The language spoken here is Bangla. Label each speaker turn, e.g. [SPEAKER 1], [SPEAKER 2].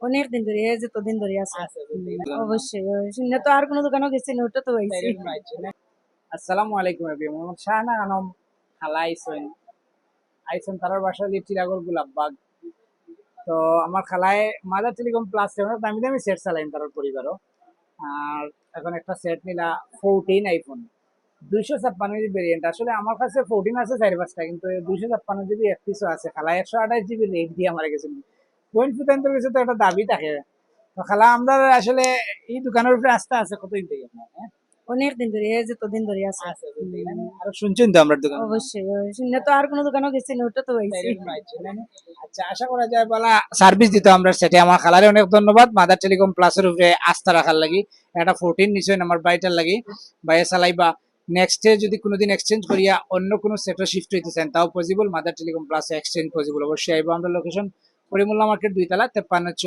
[SPEAKER 1] অনেক দিন ধরে, এই যে তো দিন ধরে আছে। অবশ্যই শূন্য তো আর কোনো দোকানও গেছি না, ওটা তো হয়েছে।
[SPEAKER 2] আসসালামু আলাইকুম এভরিওয়ান। মোহাম্মদ শাহানা আলম খালা আইসেন তারার বাসা লিটিরাগর গোলাপবাগ। তো আমার খালায় মাদার টেলিকম প্লাস দামি দামি সেট চালাইন তার পরিবারও। আর এখন একটা সেট নিলা 14 আইফোন 256 ভেরিয়েন্ট। আসলে আমার কাছে 14 আছে 4-5টা, কিন্তু 256 জিবি একপিসও আছে। খালা 128 জিবি রেট দিয়ে আমার গেছে। পয়েন্ট ফুটান্তর কিছু তো একটা দাবি থাকে। তো খালা আমরা আসলে এই দোকানের উপরে আস্থা আছে কতদিন থেকে আপনার? হ্যাঁ,
[SPEAKER 1] অনেক দিন ধরে, এই যে তো দিন ধরে আছে।
[SPEAKER 2] আরো শুনছেন তো আমরা দোকান।
[SPEAKER 1] অবশ্যই শূন্য তো আর কোনো দোকানও গেছি না, ওটা তো হয়েছে।
[SPEAKER 2] আচ্ছা, আশা করা যায় বলা সার্ভিস দিতে আমরা সেটা। আমার খালারে অনেক ধন্যবাদ মাদার টেলিকম প্লাসের উপরে আস্থা রাখার লাগি। একটা 14 নিশ্চয় আমার বাইটার লাগি বাইরে চালাইবা। নেক্সট ডে যদি কোনোদিন এক্সচেঞ্জ করিয়া অন্য কোনো সেটে শিফট হইতে চান তাও পসিবল। মাদার টেলিকম প্লাসে এক্সচেঞ্জ পসিবল। অবশ্যই আইবো আমরা। লোকেশন পরিমূল্য মার্কেট 2 তলা 53